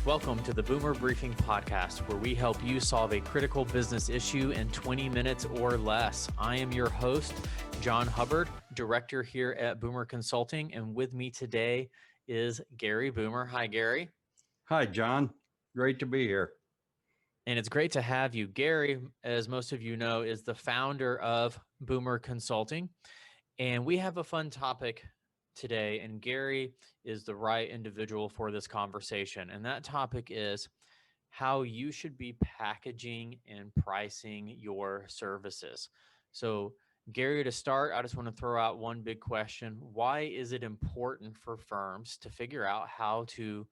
Welcome to the Boomer Briefing Podcast, where we help you solve a critical business issue in 20 minutes or less. I am your host, Jon Hubbard, director here at Boomer Consulting, and with me today is Gary Boomer. Hi, Gary. Hi, John. Great to be here. And it's great to have you. Gary, as most of you know, is the founder of Boomer Consulting, and we have a fun topic today, and Gary is the right individual for this conversation. And that topic is how you should be packaging and pricing your services. So, Gary, to start, I just want to throw out one big question. Why is it important for firms to figure out how to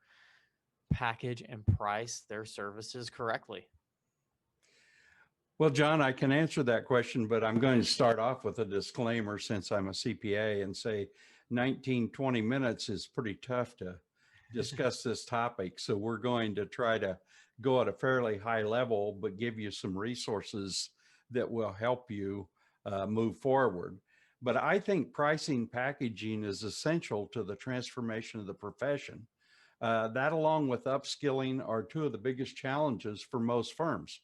package and price their services correctly? Well, John, I can answer that question, but I'm going to start off with a disclaimer since I'm a CPA and say 19, 20 minutes is pretty tough to discuss this topic. So we're going to try to go at a fairly high level, but give you some resources that will help you move forward. But I think pricing packaging is essential to the transformation of the profession. That, along with upskilling, are two of the biggest challenges for most firms.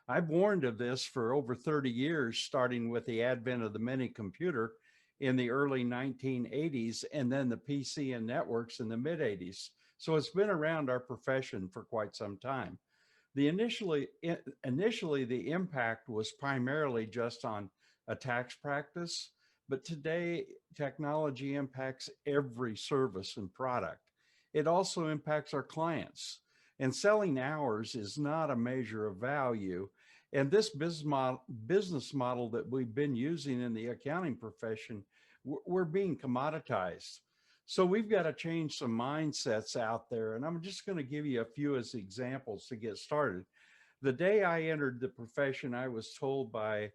I've warned of this for over 30 years, starting with the advent of the mini computer in the early 1980s, and then the PC and networks in the mid 80s. So it's been around our profession for quite some time. Initially, the impact was primarily just on a tax practice, but today technology impacts every service and product. It also impacts our clients. And selling hours is not a measure of value. And this business model that we've been using in the accounting profession, we're being commoditized. So we've got to change some mindsets out there. And I'm just going to give you a few as examples to get started. The day I entered the profession, I was told by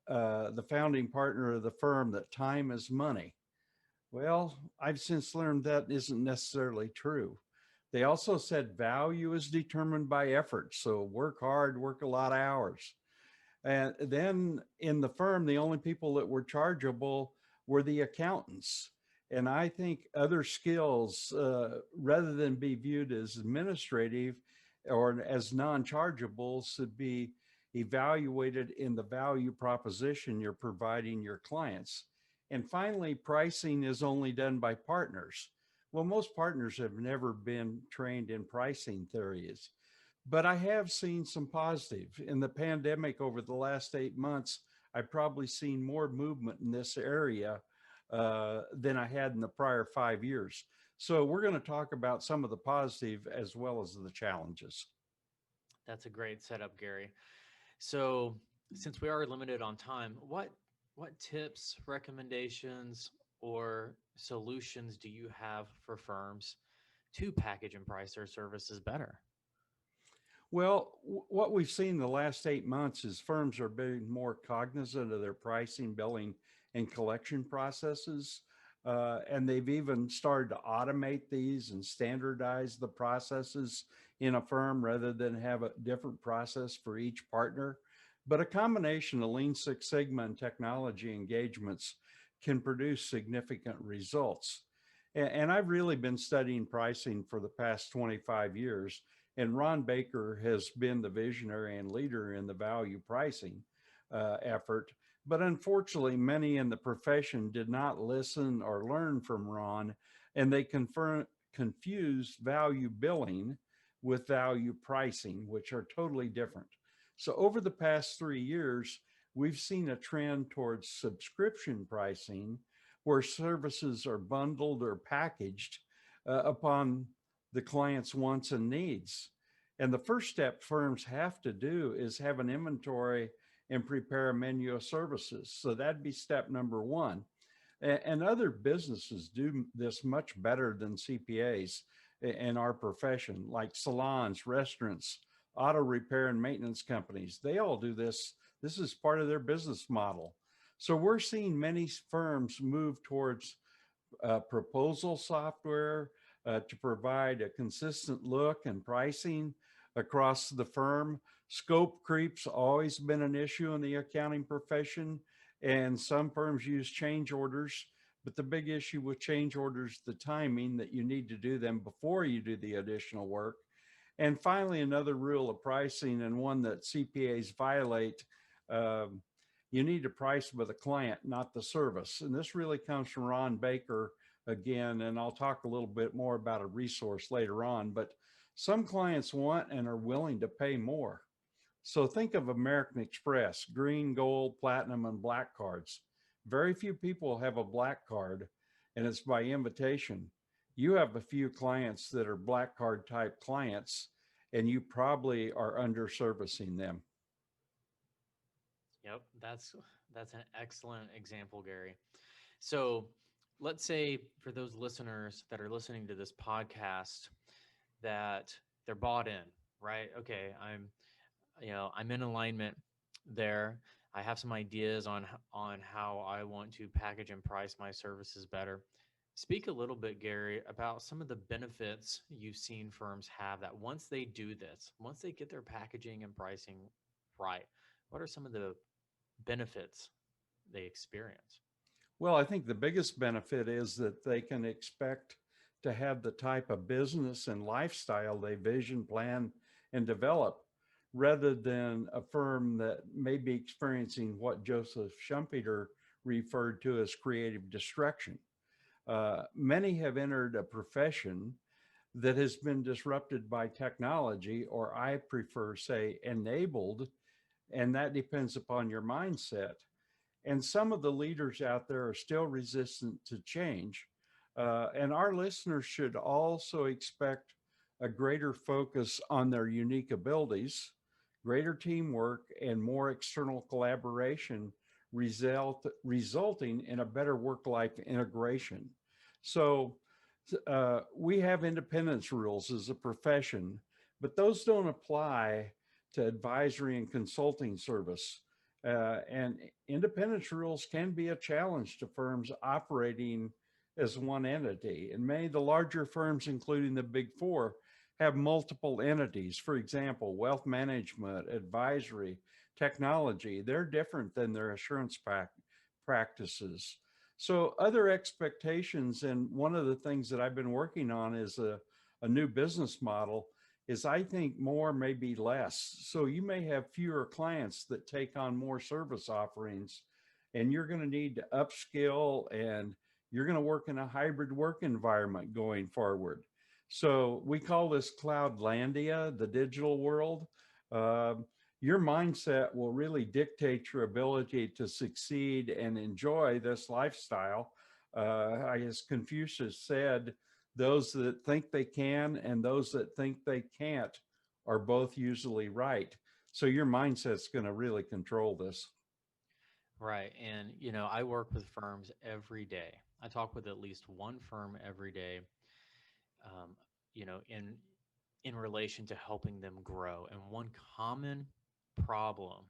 the founding partner of the firm that time is money. Well, I've since learned that isn't necessarily true. They also said value is determined by effort. So work hard, work a lot of hours. And then in the firm, the only people that were chargeable were the accountants. And I think other skills, rather than be viewed as administrative or as non-chargeable, should be evaluated in the value proposition you're providing your clients. And finally, pricing is only done by partners. Well, most partners have never been trained in pricing theories, but I have seen some positive. In the pandemic over the last 8 months, I've probably seen more movement in this area than I had in the prior 5 years. So we're going to talk about some of the positive as well as the challenges. That's a great setup, Gary. So since we are limited on time, what tips, recommendations, or solutions do you have for firms to package and price their services better? Well, what we've seen the last 8 months is firms are being more cognizant of their pricing, billing, and collection processes. And they've even started to automate these and standardize the processes in a firm rather than have a different process for each partner. But a combination of Lean Six Sigma and technology engagements can produce significant results. And I've really been studying pricing for the past 25 years, and Ron Baker has been the visionary and leader in the value pricing effort. But unfortunately, many in the profession did not listen or learn from Ron, and they confused value billing with value pricing, which are totally different. So over the past 3 years, we've seen a trend towards subscription pricing, where services are bundled or packaged upon the client's wants and needs. And the first step firms have to do is have an inventory and prepare a menu of services. So that'd be step number one. And other businesses do this much better than CPAs in our profession, like salons, restaurants, auto repair and maintenance companies. They all do this. This is part of their business model. So we're seeing many firms move towards proposal software to provide a consistent look and pricing across the firm. Scope creep's always been an issue in the accounting profession, and some firms use change orders. But the big issue with change orders, the timing that you need to do them before you do the additional work. And finally, another rule of pricing, and one that CPAs violate, um, you need to price with the client, not the service. And this really comes from Ron Baker again, and I'll talk a little bit more about a resource later on, but some clients want and are willing to pay more. So think of American Express, green, gold, platinum, and black cards. Very few people have a black card, and it's by invitation. You have a few clients that are black card type clients, and you probably are under servicing them. Yep, that's an excellent example, Gary. So let's say for those listeners that are listening to this podcast that they're bought in, right? Okay, I'm in alignment there. I have some ideas on how I want to package and price my services better. Speak a little bit, Gary, about some of the benefits you've seen firms have that once they do this, once they get their packaging and pricing right, what are some of the benefits they experience? Well, I think the biggest benefit is that they can expect to have the type of business and lifestyle they vision, plan, and develop, rather than a firm that may be experiencing what Joseph Schumpeter referred to as creative destruction. Many have entered a profession that has been disrupted by technology, or I prefer say enabled, and that depends upon your mindset. And some of the leaders out there are still resistant to change. And our listeners should also expect a greater focus on their unique abilities, greater teamwork, and more external collaboration, resulting in a better work-life integration. So we have independence rules as a profession, but those don't apply to advisory and consulting service. And independence rules can be a challenge to firms operating as one entity. And many of the larger firms, including the big four, have multiple entities. For example, wealth management, advisory, technology, they're different than their assurance practices. So other expectations, and one of the things that I've been working on is a new business model, is I think more may be less. So you may have fewer clients that take on more service offerings, and you're going to need to upskill, and you're going to work in a hybrid work environment going forward. So we call this Cloudlandia, the digital world. Your mindset will really dictate your ability to succeed and enjoy this lifestyle. As Confucius said, those that think they can and those that think they can't are both usually right. So your mindset's going to really control this. Right. And, I work with firms every day. I talk with at least one firm every day, um, in relation to helping them grow. And one common problem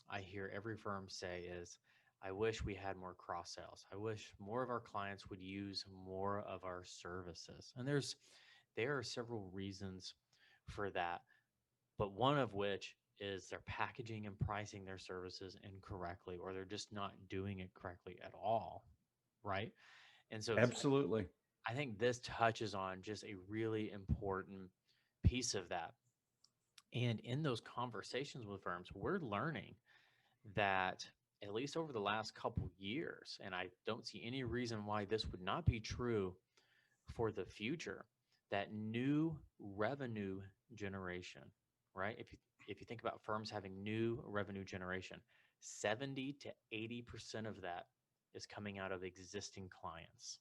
I hear every firm say is, I wish we had more cross sales. I wish more of our clients would use more of our services. And there are several reasons for that, but one of which is they're packaging and pricing their services incorrectly, or they're just not doing it correctly at all. Right. And so Absolutely. I think this touches on just a really important piece of that. And in those conversations with firms, we're learning that at least over the last couple years, and I don't see any reason why this would not be true for the future, that new revenue generation, right? If you think about firms having new revenue generation, 70 to 80% of that is coming out of existing clients.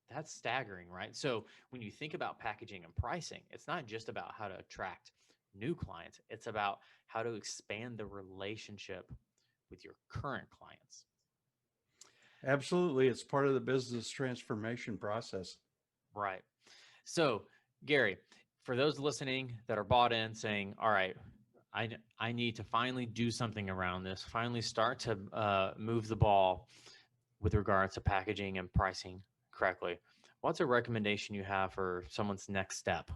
That's staggering, right? So when you think about packaging and pricing, it's not just about how to attract new clients, it's about how to expand the relationship with your current clients. Absolutely. It's part of the business transformation process. Right. So, Gary, for those listening that are bought in saying, all right, I need to finally do something around this, finally start to move the ball with regards to packaging and pricing correctly. What's a recommendation you have for someone's next step?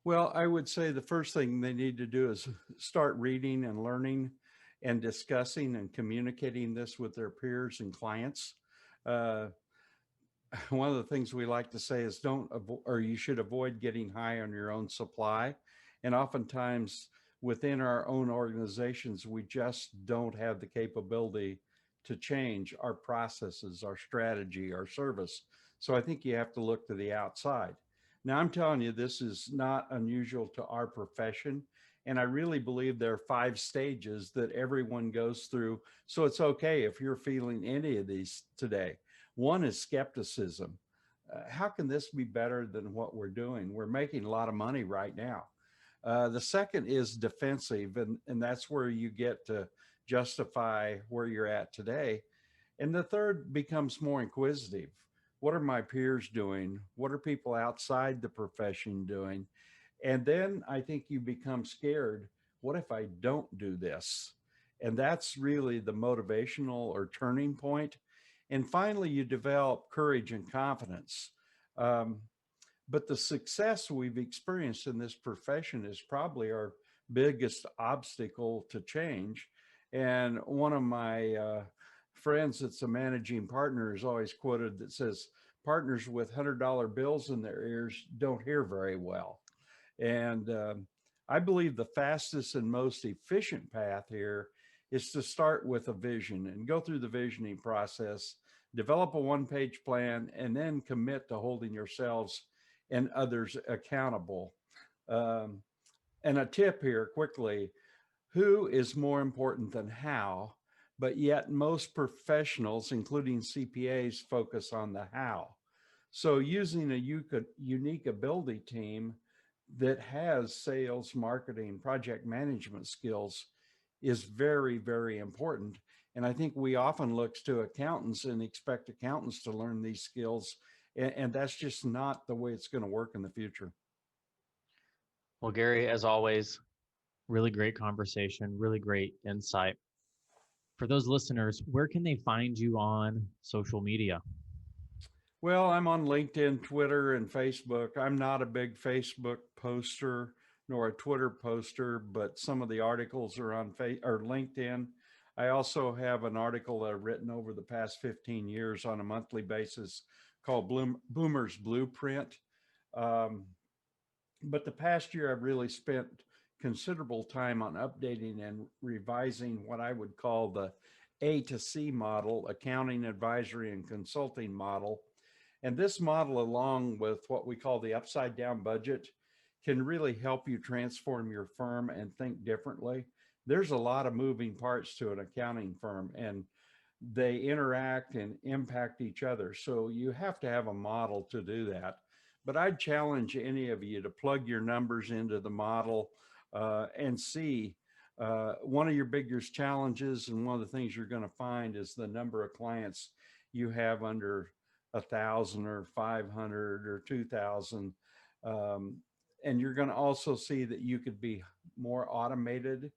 Well, I would say the first thing they need to do is start reading and learning and discussing and communicating this with their peers and clients. Uh, one of the things we like to say is you should avoid getting high on your own supply. And oftentimes within our own organizations, we just don't have the capability to change our processes, our strategy, our service. So I think you have to look to the outside. Now, I'm telling you, this is not unusual to our profession. And I really believe there are 5 stages that everyone goes through. So it's okay if you're feeling any of these today. One is skepticism. How can this be better than what we're doing? We're making a lot of money right now. The second is defensive, and that's where you get to justify where you're at today. And the third becomes more inquisitive. What are my peers doing? What are people outside the profession doing? And then I think you become scared. What if I don't do this? And that's really the motivational or turning point. And finally, you develop courage and confidence. Um, but the success we've experienced in this profession is probably our biggest obstacle to change. And one of my friends that's a managing partner is always quoted that says, partners with $100 bills in their ears don't hear very well. And I believe the fastest and most efficient path here is to start with a vision and go through the visioning process, develop a one-page plan, and then commit to holding yourselves and others accountable. And a tip here quickly, who is more important than how? But yet most professionals, including CPAs, focus on the how. So using a unique ability team that has sales, marketing, project management skills is very, very important. And I think we often look to accountants and expect accountants to learn these skills. And that's just not the way it's going to work in the future. Well, Gary, as always, really great conversation, really great insight. For those listeners, where can they find you on social media? Well, I'm on LinkedIn, Twitter, and Facebook. I'm not a big Facebook poster nor a Twitter poster, but some of the articles are on LinkedIn. I also have an article that I've written over the past 15 years on a monthly basis called Boomer's Blueprint. But the past year, I've really spent considerable time on updating and revising what I would call the A to C model, accounting, advisory, and consulting model. And this model, along with what we call the upside down budget, can really help you transform your firm and think differently. There's a lot of moving parts to an accounting firm, and they interact and impact each other. So you have to have a model to do that. But I'd challenge any of you to plug your numbers into the model and see. One of your biggest challenges and one of the things you're going to find is the number of clients you have under 1,000 or 500 or 2,000. And you're going to also see that you could be more automated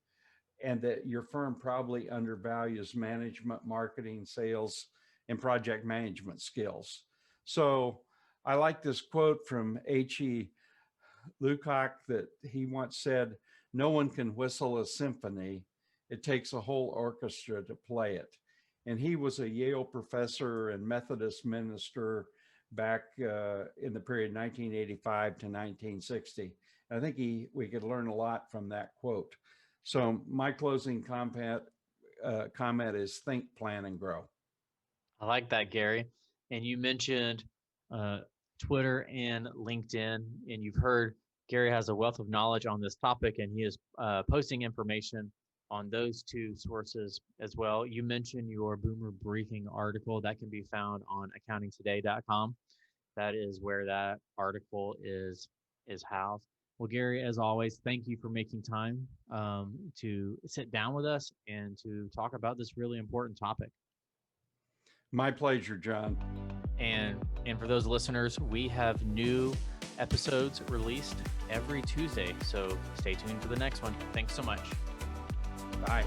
and that your firm probably undervalues management, marketing, sales, and project management skills. So I like this quote from H.E. Lukoc that he once said, "No one can whistle a symphony. It takes a whole orchestra to play it." And he was a Yale professor and Methodist minister back in the period 1985 to 1960. I think we could learn a lot from that quote. So my closing comment is think, plan, and grow. I like that, Gary. And you mentioned Twitter and LinkedIn, and you've heard Gary has a wealth of knowledge on this topic, and he is posting information on those two sources as well. You mentioned your Boomer Briefing article that can be found on accountingtoday.com. That is where that article is housed. Well, Gary, as always, thank you for making time to sit down with us and to talk about this really important topic. My pleasure, John. And for those listeners, we have new episodes released every Tuesday. So stay tuned for the next one. Thanks so much. Bye.